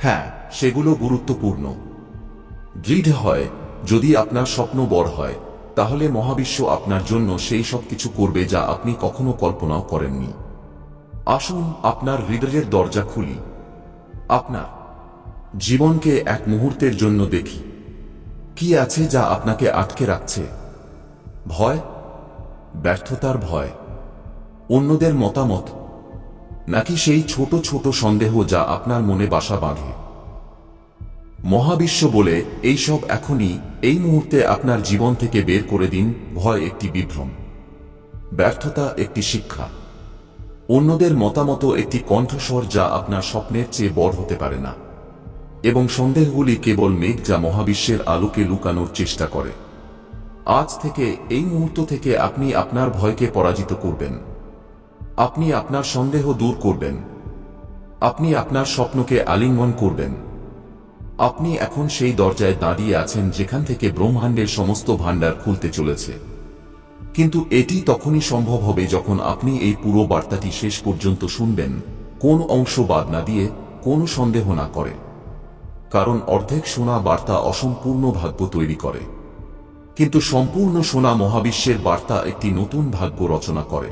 হ্যাঁ, সেগুলো গুরুত্বপূর্ণ। দৃঢ় হয়, যদি আপনার স্বপ্ন বড় হয়, তাহলে মহাবিশ্ব আপনার জন্য সেই সব কিছু করবে যা আপনি কখনো কল্পনাও করেননি। আসুন আপনার হৃদয়ের দরজা খুলি, আপনার জীবনকে এক মুহূর্তের জন্য দেখি। কি আছে যা আপনাকে আটকে রাখছে? ভয়, ব্যর্থতার ভয়, অন্যদের মতামত, নাকি সেই ছোট ছোট সন্দেহ যা আপনার মনে বাসা বাঁধে? মহাবিশ্ব বলে, এই সব এখনই, এই মুহূর্তে আপনার জীবন থেকে বের করে দিন। ভয় একটি বিভ্রম, ব্যর্থতা একটি শিক্ষা, অন্যদের মতামত একটি কণ্ঠস্বর যা আপনার স্বপ্নের চেয়ে বড় হতে পারে না, এবং সন্দেহগুলি কেবল মেঘ যা মহাবিশ্বের আলোকে লুকানোর চেষ্টা করে। আজ থেকে, এই মুহূর্ত থেকে আপনি আপনার ভয়কে পরাজিত করবেন। আপনি আপনার সন্দেহ দূর করবেন। আপনি আপনার স্বপ্নকে আলিঙ্গন করবেন। আপনি এখন সেই দরজায় দাঁড়িয়ে আছেন যেখান থেকে ব্রহ্মাণ্ডের সমস্ত ভাণ্ডার খুলতে চলেছে। কিন্তু এটি তখনই সম্ভব হবে যখন আপনি এই পুরো বার্তাটি শেষ পর্যন্ত শুনবেন, কোন অংশ বাদ না দিয়ে, কোনো সন্দেহ না করে। কারণ অর্ধেক শোনা বার্তা অসম্পূর্ণ ভাগ্য তৈরি করে, কিন্তু সম্পূর্ণ শোনা মহাবিশ্বের বার্তা একটি নতুন ভাগ্য রচনা করে।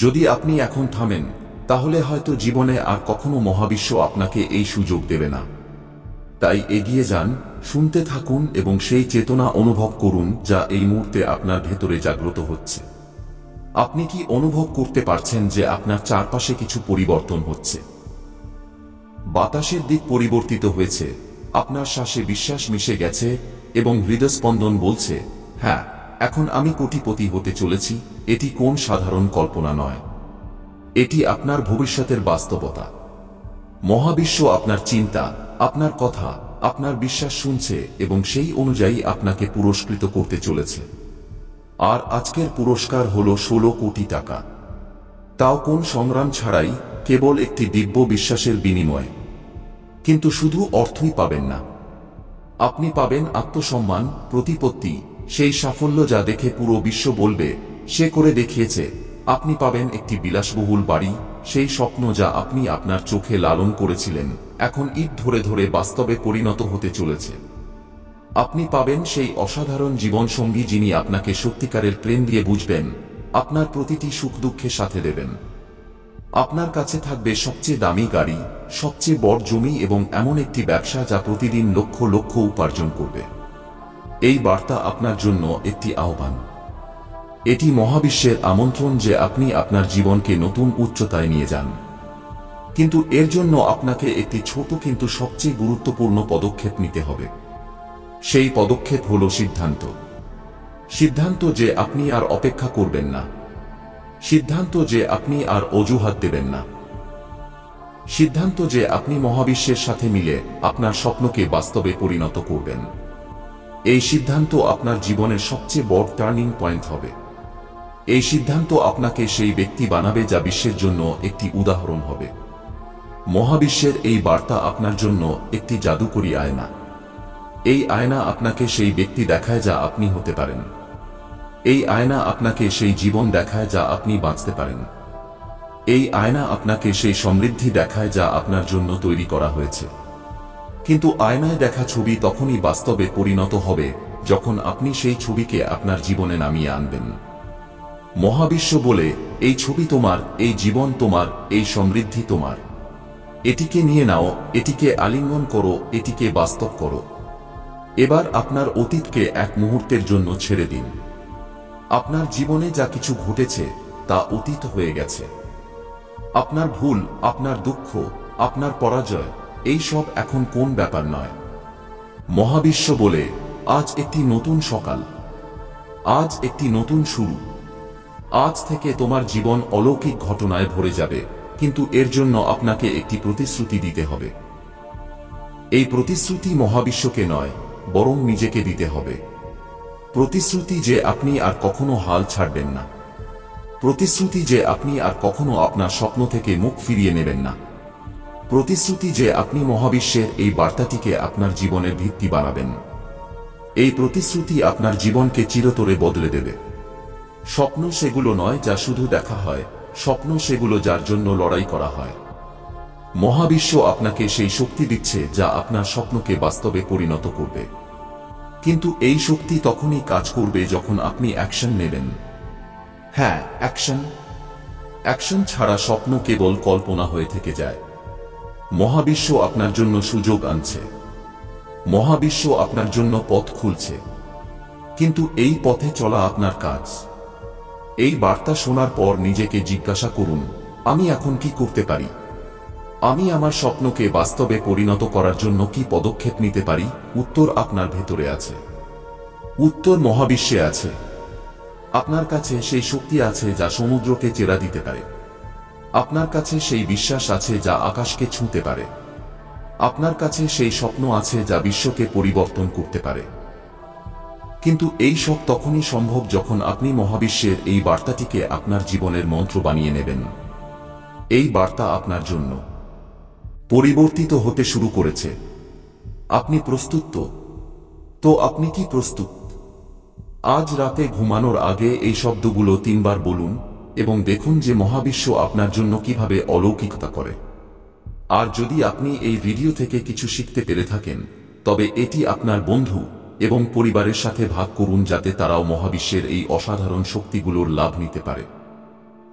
যদি আপনি এখন থামেন, তাহলে হয়তো জীবনে আর কখনো মহাবিশ্ব আপনাকে এই সুযোগ দেবে না। তাই এগিয়ে যান, শুনতে থাকুন এবং সেই চেতনা অনুভব করুন যা এই মুহূর্তে আপনার ভেতরে জাগ্রত হচ্ছে। আপনি কি অনুভব করতে পারছেন যে আপনার চারপাশে কিছু পরিবর্তন হচ্ছে? বাতাসের দিক পরিবর্তিত হয়েছে, আপনার শ্বাসে বিশ্বাস মিশে গেছে এবং হৃদস্পন্দন বলছে, হ্যাঁ, এখন আমি কোটিপতি হতে চলেছি। এটি কোন সাধারণ কল্পনা নয়, এটি আপনার ভবিষ্যতের বাস্তবতা। মহাবিশ্ব আপনার চিন্তা, আপনার কথা, আপনার বিশ্বাস শুনছে এবং সেই অনুযায়ী আপনাকে পুরস্কৃত করতে চলেছে। আর আজকের পুরস্কার হল 16 কোটি টাকা। তাও কোন সংগ্রাম ছাড়াই, কেবল একটি দিব্য বিশ্বাসের বিনিময়ে। কিন্তু শুধু অর্থই পাবেন না, আপনি পাবেন আত্মসম্মান, প্রতিপত্তি, সেই সাফল্য যা দেখে পুরো বিশ্ব বলবে, সে করে দেখিয়েছে। আপনি পাবেন একটি বিলাসবহুল বাড়ি, সেই স্বপ্ন যা আপনি আপনার চোখে লালন করেছিলেন, এখন ইট ধরে ধরে বাস্তবে পরিণত হতে চলেছে। আপনি পাবেন সেই অসাধারণ জীবনসঙ্গী যিনি আপনাকে সত্যিকারের প্রেম দিয়ে বুঝবেন, আপনার প্রতিটি সুখ দুঃখে সাথে দেবেন। আপনার কাছে থাকবে সবচেয়ে দামি গাড়ি, সবচেয়ে বড় জমি এবং এমন একটি ব্যবসা যা প্রতিদিন লক্ষ লক্ষ উপার্জন করবে। এই বার্তা আপনার জন্য একটি আহ্বান। এটি মহাবিশ্বের আমন্ত্রণ যে আপনি আপনার জীবনকে নতুন উচ্চতায় নিয়ে যান। কিন্তু এর জন্য আপনাকে একটি ছোট কিন্তু সবচেয়ে গুরুত্বপূর্ণ পদক্ষেপ নিতে হবে। সেই পদক্ষেপ হল সিদ্ধান্ত। সিদ্ধান্ত যে আপনি আর অপেক্ষা করবেন না। সিদ্ধান্ত যে আপনি আর অজুহাত দেবেন না। সিদ্ধান্ত যে আপনি মহাবিশ্বের সাথে মিলে আপনার স্বপ্নকে বাস্তবে পরিণত করবেন। এই সিদ্ধান্ত আপনার জীবনের সবচেয়ে বড় টার্নিং পয়েন্ট হবে। এই সিদ্ধান্ত আপনাকে সেই ব্যক্তি বানাবে যা বিশ্বের জন্য একটি উদাহরণ হবে। মহাবিশ্বের এই বার্তা আপনার জন্য একটি জাদুকরী আয়না। এই আয়না আপনাকে সেই ব্যক্তি দেখায় যা আপনি হতে পারেন। এই আয়না আপনাকে সেই জীবন দেখায় যা আপনি বাঁচতে পারেন। এই আয়না আপনাকে সেই সমৃদ্ধি দেখায় যা আপনার জন্য তৈরি করা হয়েছে। কিন্তু আয়নায় দেখা ছবি তখনই বাস্তবে পরিণত হবে যখন আপনি সেই ছবিকে আপনার জীবনে নামিয়ে আনবেন। মহাবিশ্ব বলে, এই ছবি তোমার, এই জীবন তোমার, এই সমৃদ্ধি তোমার। এটিকে নিয়ে নাও, এটিকে আলিঙ্গন করো, এটিকে বাস্তব করো। এবার আপনার অতীতকে এক মুহূর্তের জন্য ছেড়ে দিন। আপনার জীবনে যা কিছু ঘটেছে তা অতীত হয়ে গেছে। আপনার ভুল, আপনার দুঃখ, আপনার পরাজয়, এই সব এখন কোন ব্যাপার নয়। মহাবিশ্ব বলে, আজ একটি নতুন সকাল, আজ একটি নতুন শুরু। আজ থেকে তোমার জীবন অলৌকিক ঘটনায় ভরে যাবে, কিন্তু এর জন্য আপনাকে একটি প্রতিশ্রুতি দিতে হবে। এই প্রতিশ্রুতি মহাবিশ্বকে নয়, বরং নিজেকে দিতে হবে। প্রতিশ্রুতি যে আপনি আর কখনো হাল ছাড়বেন না। প্রতিশ্রুতি যে আপনি আর কখনো আপনার স্বপ্ন থেকে মুখ ফিরিয়ে নেবেন না। প্রতিশ্রুতি যে আপনি মহাবিশ্বের এই বার্তাটিকে আপনার জীবনের ভিত্তি বানাবেন। এই প্রতিশ্রুতি আপনার জীবনকে চিরতরে বদলে দেবে। স্বপ্ন সেগুলো নয় যা শুধু দেখা হয়, স্বপ্ন সেগুলো যার জন্য লড়াই করা হয়। মহাবিশ্ব আপনাকে সেই শক্তি দিচ্ছে যা আপনার স্বপ্নকে বাস্তবে পরিণত করবে। কিন্তু এই শক্তি তখনই কাজ করবে যখন আপনি অ্যাকশন নেবেন। হ্যাঁ, অ্যাকশন। অ্যাকশন ছাড়া স্বপ্ন কেবল কল্পনা হয়ে থেকে যায়। মহাবিশ্ব আপনার জন্য সুযোগ আনছে। মহাবিশ্ব আপনার জন্য পথ খুলছে। কিন্তু এই পথে চলা আপনার কাজ। এই বার্তা শোনার পর নিজেকে জিজ্ঞাসা করুন, আমি এখন কি করতে পারি? আমি আমার স্বপ্নকে বাস্তবে পরিণত করার জন্য কি পদক্ষেপ নিতে পারি? উত্তর আপনার ভেতরে আছে। উত্তর মহাবিশ্বে আছে। আপনার কাছে সেই শক্তি আছে যা সমুদ্রকে চেরা দিতে পারে। আপনার কাছে সেই বিশ্বাস আছে যা আকাশকে ছুঁতে পারে। আপনার কাছে সেই স্বপ্ন আছে যা বিশ্বকে পরিবর্তন করতে পারে। কিন্তু এই সব তখনই সম্ভব যখন আপনি মহাবিশ্বের এই বার্তাটিকে আপনার জীবনের মন্ত্র বানিয়ে নেবেন। এই বার্তা আপনার জন্য পরিবর্তিত হতে শুরু করেছে। আপনি প্রস্তুত তো? তো আপনি কি প্রস্তুত? আজ রাতে ঘুমানোর আগে এই শব্দগুলো 3 বার বলুন এবং দেখুন যে মহাবিশ্ব আপনার জন্য কিভাবে অলৌকিকতা করে। আর যদি আপনি এই ভিডিও থেকে কিছু শিখতে পেরে থাকেন, তবে এটি আপনার বন্ধু এবং পরিবারের সাথে ভাগ করুন যাতে তারাও মহাবিশ্বের এই অসাধারণ শক্তিগুলোর লাভ নিতে পারে।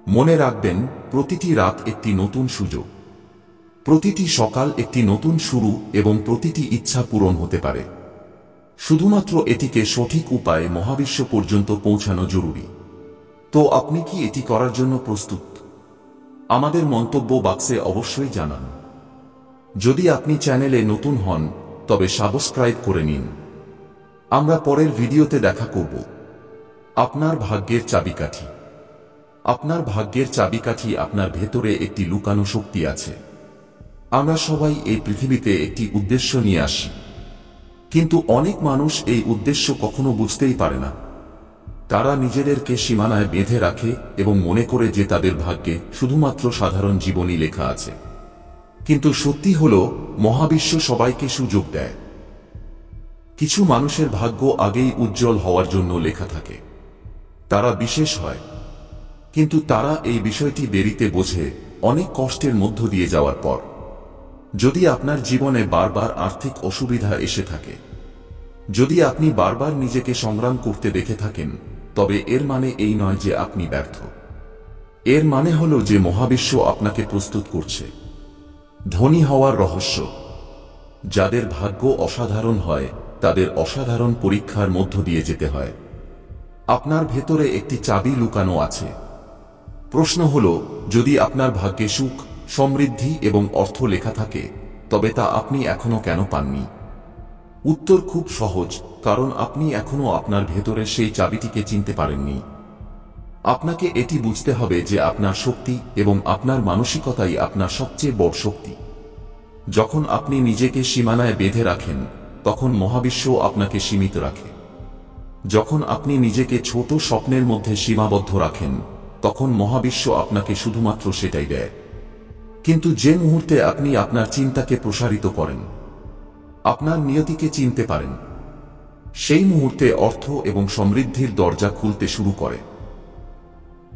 মনে রাখবেন, প্রতিটি রাত একটি নতুন সুযোগ। প্রতিটি সকাল একটি নতুন শুরু এবং প্রতিটি ইচ্ছা পূরণ হতে পারে। শুধুমাত্র এটিকে সঠিক উপায়ে মহাবিশ্ব পর্যন্ত পৌঁছানো জরুরি। তো আপনি কি এটি করার জন্য প্রস্তুত? আমাদের মন্তব্য বাক্সে অবশ্যই জানান। যদি আপনি চ্যানেলে নতুন হন, তবে সাবস্ক্রাইব করে নিন। আমরা পরের ভিডিওতে দেখা করব। আপনার ভাগ্যের চাবিকাঠি। আপনার ভাগ্যের চাবিকাঠি আপনার ভেতরে একটি লুকানো শক্তি আছে। আমরা সবাই এই পৃথিবীতে একটি উদ্দেশ্য নিয়ে আসি, কিন্তু অনেক মানুষ এই উদ্দেশ্য কখনো বুঝতেই পারে না। তারা নিজেদেরকে সীমানায় বেঁধে রাখে এবং মনে করে যে তাদের ভাগ্যে শুধুমাত্র সাধারণ জীবনই লেখা আছে। কিন্তু সত্যি হলো, মহাবিশ্ব সবাইকে সুযোগ দেয়। কিছু মানুষের ভাগ্য আগেই উজ্জ্বল হওয়ার জন্য লেখা থাকে। তারা বিশেষ হয়, কিন্তু তারা এই বিষয়টি দেরিতে বোঝে, অনেক কষ্টের মধ্য দিয়ে যাওয়ার পর। যদি আপনার জীবনে বারবার আর্থিক অসুবিধা এসে থাকে, যদি আপনি বারবার নিজেকে সংগ্রাম করতে দেখে থাকেন, তবে এর মানে এই নয় যে আপনি ব্যর্থ। এর মানে হলো যে মহাবিশ্ব আপনাকে প্রস্তুত করছে ধনী হওয়ার রহস্য। যাদের ভাগ্য অসাধারণ হয় তাদের অসাধারণ পরীক্ষার মধ্য দিয়ে যেতে হয়। আপনার ভেতরে একটি চাবি লুকানো আছে। প্রশ্ন হলো, যদি আপনার ভাগ্যে সুখ, সমৃদ্ধি এবং অর্থ লেখা থাকে, তবে তা আপনি এখনো কেন পাননি? উত্তর খুব সহজ, কারণ আপনি এখনো আপনার ভেতরে সেই চাবিটিকে চিনতে পারেননি। আপনাকে এটি বুঝতে হবে যে আপনার শক্তি এবং আপনার মানসিকতাই আপনার সবচেয়ে বড় শক্তি। যখন আপনি নিজেকে সীমানায় বেঁধে রাখেন, তখন মহাবিশ্ব আপনাকে সীমিত রাখে। যখন আপনি নিজেকে ছোট স্বপ্নের মধ্যে সীমাবদ্ধ রাখেন, তখন মহাবিশ্ব আপনাকে শুধুমাত্র সেটাই দেয়। কিন্তু যে মুহূর্তে আপনি আপনার চিন্তাকে প্রসারিত করেন, আপনার নিয়তিকে চিনতে পারেন, সেই মুহূর্তে অর্থ এবং সমৃদ্ধির দরজা খুলতে শুরু করে।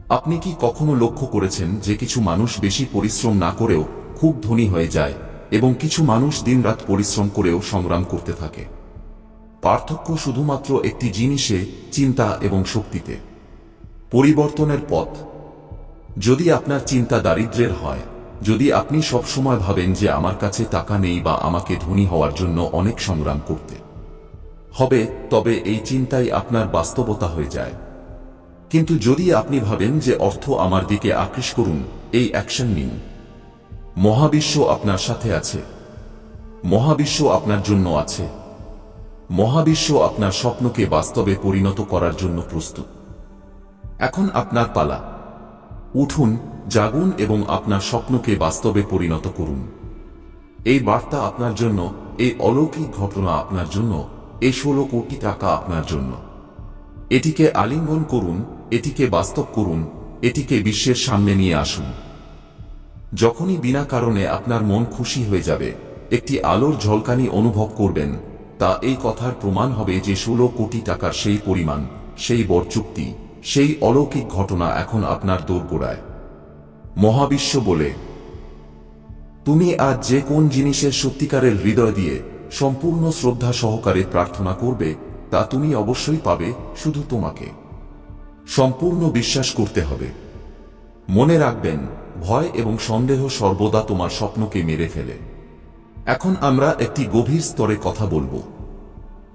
আপনি কি কখনো লক্ষ্য করেছেন যে কিছু মানুষ বেশি পরিশ্রম না করেও খুব ধনী হয়ে যায় এবং কিছু মানুষ দিনরাত পরিশ্রম করেও সংগ্রাম করতে থাকে? পার্থক্য শুধুমাত্র একটি জিনিসে, চিন্তা এবং শক্তিতে। পরিবর্তনের পথ। যদি আপনার চিন্তা দারিদ্র্যের হয়, যদি আপনি সবসময় ভাবেন যে আমার কাছে টাকা নেই বা আমাকে ধনী হওয়ার জন্য অনেক সংগ্রাম করতে হবে, তবে এই চিন্তাই আপনার বাস্তবতা হয়ে যায়। কিন্তু যদি আপনি ভাবেন যে অর্থ আমার দিকে আকৃষ্ট করুন, এই অ্যাকশন নিন, মহাবিশ্ব আপনার সাথে আছে। মহাবিশ্ব আপনার জন্য আছে। মহাবিশ্ব আপনার স্বপ্নকে বাস্তবে পরিণত করার জন্য প্রস্তুত। এখন আপনার পালা। উঠুন, জাগুন এবং আপনার স্বপ্নকে বাস্তবে পরিণত করুন। এই বার্তা আপনার জন্য, এই অলৌকিক ঘটনা আপনার জন্য, এই 16 কোটি টাকা আপনার জন্য। এটিকে আলিঙ্গন করুন, এটিকে বাস্তব করুন, এটিকে বিশ্বের সামনে নিয়ে আসুন। যখনই বিনা কারণে আপনার মন খুশি হয়ে যাবে, একটি আলোর ঝলকানি অনুভব করবেন, তা এই কথার প্রমাণ হবে যে 16 কোটি টাকার সেই পরিমাণ, সেই বড় চুক্তি, সেই অলৌকিক ঘটনা এখন আপনার দোরগোড়ায়। মহাবিশ্ব বলে, তুমি আজ যে কোন জিনিসের সত্যিকারের হৃদয় দিয়ে সম্পূর্ণ শ্রদ্ধা সহকারে প্রার্থনা করবে, তা তুমি অবশ্যই পাবে। শুধু তোমাকে সম্পূর্ণ বিশ্বাস করতে হবে। মনে রাখবেন, ভয় এবং সন্দেহ সর্বদা তোমার স্বপ্নকে মেরে ফেলে। এখন আমরা একটি গভীর স্তরে কথা বলবো।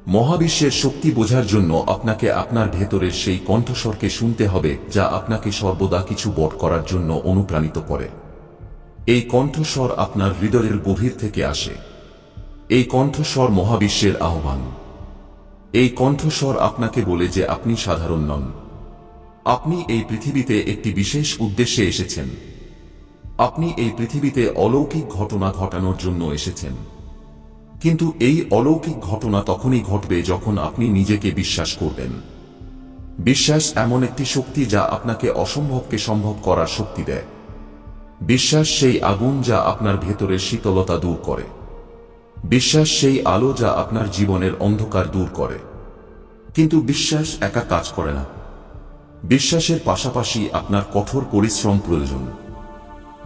মহাবিশ্বের শক্তি বোঝার জন্য আপনাকে আপনার ভেতরের সেই কণ্ঠস্বরকে শুনতে হবে, যা আপনাকে সর্বদা কিছু বড় করার জন্য অনুপ্রাণিত করে। এই কণ্ঠস্বর আপনার হৃদয়ের গভীর থেকে আসে। এই কণ্ঠস্বর মহাবিশ্বের আহ্বান। এই কণ্ঠস্বর আপনাকে বলে যে আপনি সাধারণ নন। আপনি এই পৃথিবীতে একটি বিশেষ উদ্দেশ্যে এসেছেন। আপনি এই পৃথিবীতে অলৌকিক ঘটনা ঘটানোর জন্য এসেছেন। কিন্তু এই অলৌকিক ঘটনা তখনই ঘটবে যখন আপনি নিজেকে বিশ্বাস করবেন। বিশ্বাস এমন একটি শক্তি যা আপনাকে অসম্ভবকে সম্ভব করার শক্তি দেয়। বিশ্বাস সেই আগুন যা আপনার ভেতরের শীতলতা দূর করে। বিশ্বাস সেই আলো যা আপনার জীবনের অন্ধকার দূর করে। কিন্তু বিশ্বাস একা কাজ করে না। বিশ্বাসের পাশাপাশি আপনার কঠোর পরিশ্রম প্রয়োজন।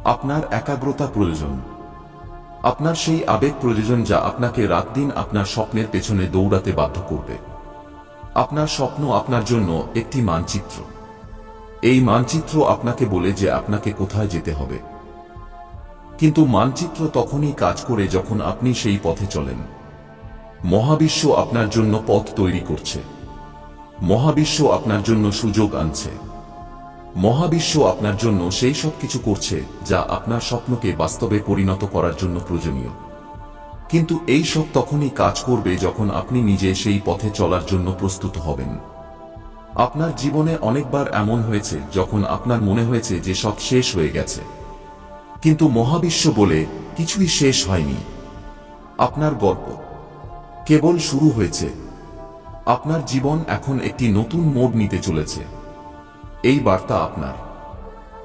আপনার একাগ্রতা প্রয়োজন। আপনার সেই আবেগ প্রয়োজন যা আপনাকে রাত দিন আপনার স্বপ্নের পেছনে দৌড়াতে বাধ্য করবে। আপনার স্বপ্ন আপনার জন্য একটি মানচিত্র। এই মানচিত্র আপনাকে বলে যে আপনাকে কোথায় যেতে হবে। কিন্তু মানচিত্র তখনই কাজ করে যখন আপনি সেই পথে চলেন। মহাবিশ্ব আপনার জন্য পথ তৈরি করছে। মহাবিশ্ব আপনার জন্য সুযোগ আনছে। মহাবিশ্ব আপনার জন্য সেই সব কিছু করছে যা আপনার স্বপ্নকে বাস্তবে পরিণত করার জন্য প্রয়োজনীয়। কিন্তু এই সব তখনই কাজ করবে যখন আপনি নিজে সেই পথে চলার জন্য প্রস্তুত হবেন। আপনার জীবনে অনেকবার এমন হয়েছে যখন আপনার মনে হয়েছে যে সব শেষ হয়ে গেছে। কিন্তু মহাবিশ্ব বলে, কিছুই শেষ হয়নি। আপনার গল্প কেবল শুরু হয়েছে। আপনার জীবন এখন একটি নতুন মোড় নিতে চলেছে। এই বার্তা আপনার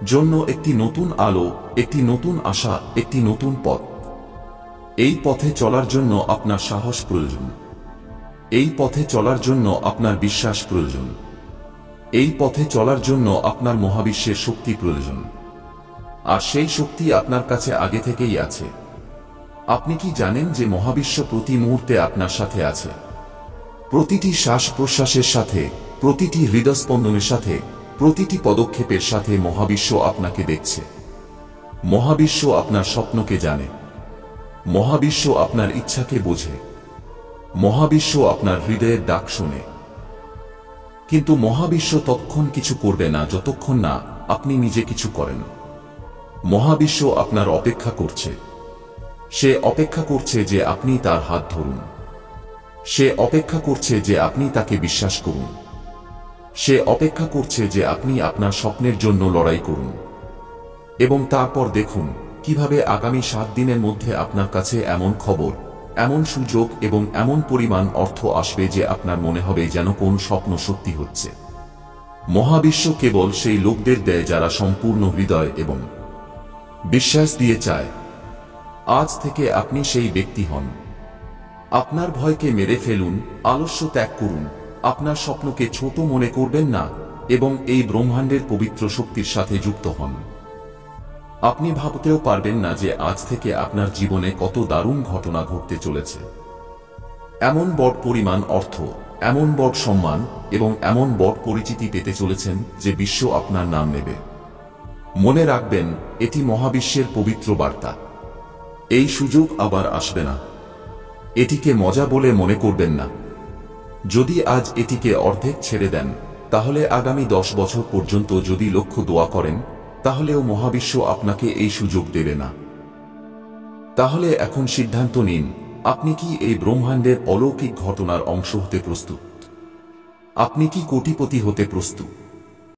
জন্য একটি নতুন আলো, একটি নতুন আশা, একটি নতুন পথ। এই পথে চলার জন্য আপনার সাহস প্রয়োজন। এই পথে চলার জন্য আপনার বিশ্বাস প্রয়োজন। এই পথে চলার জন্য আপনার মহাবিশ্বের শক্তি প্রয়োজন। আর সেই শক্তি আপনার কাছে আগে থেকেই আছে। আপনি কি জানেন যে মহাবিশ্ব প্রতি মুহূর্তে আপনার সাথে আছে? প্রতিটি শ্বাস প্রশ্বাসের সাথে, প্রতিটি হৃদস্পন্দনের সাথে, প্রতিটি পদক্ষেপের সাথে মহাবিশ্ব আপনাকে দেখছে। মহাবিশ্ব আপনার স্বপ্নকে জানে। মহাবিশ্ব আপনার ইচ্ছাকে বোঝে। মহাবিশ্ব আপনার হৃদয়ের ডাক শোনে। কিন্তু মহাবিশ্ব ততক্ষণ কিছু করবে না যতক্ষণ না আপনি নিজে কিছু করেন। মহাবিশ্ব আপনার অপেক্ষা করছে। সে অপেক্ষা করছে যে আপনি তার হাত ধরুন। সে অপেক্ষা করছে যে আপনি তাকে বিশ্বাস করুন। সে অপেক্ষা করছে যে আপনি আপনার স্বপ্নের জন্য লড়াই করুন। এবং তারপর দেখুন কিভাবে আগামী 7 দিনের মধ্যে আপনার কাছে এমন খবর, এমন সুযোগ এবং এমন পরিমাণ অর্থ আসবে যে আপনার মনে হবে যেন কোন স্বপ্ন সত্যি হচ্ছে। মহাবিশ্ব কেবল সেই লোকদের দেয় যারা সম্পূর্ণ হৃদয় এবং বিশ্বাস দিয়ে চায়। আজ থেকে আপনি সেই ব্যক্তি হন। আপনার ভয়কে মেরে ফেলুন, আলস্য ত্যাগ করুন, আপনার স্বপ্নকে ছোট মনে করবেন না এবং এই ব্রহ্মাণ্ডের পবিত্র শক্তির সাথে যুক্ত হন। আপনি ভাবতেও পারবেন না যে আজ থেকে আপনার জীবনে কত দারুণ ঘটনা ঘটতে চলেছে। এমন বড় পরিমাণ অর্থ, এমন বড় সম্মান এবং এমন বড় পরিচিতি পেতে চলেছেন যে বিশ্ব আপনার নাম নেবে। মনে রাখবেন, এটি মহাবিশ্বের পবিত্র বার্তা। এই সুযোগ আবার আসবে না। এটিকে মজা বলে মনে করবেন না। যদি আজ এটিকে অর্ধেক ছেড়ে দেন, তাহলে আগামী 10 বছর পর্যন্ত যদি লক্ষ্য দোয়া করেন, তাহলেও মহাবিশ্ব আপনাকে এই সুযোগ দেবে না। তাহলে এখন সিদ্ধান্ত নিন, আপনি কি এই ব্রহ্মাণ্ডের অলৌকিক ঘটনার অংশ হতে প্রস্তুত? আপনি কি কোটিপতি হতে প্রস্তুত?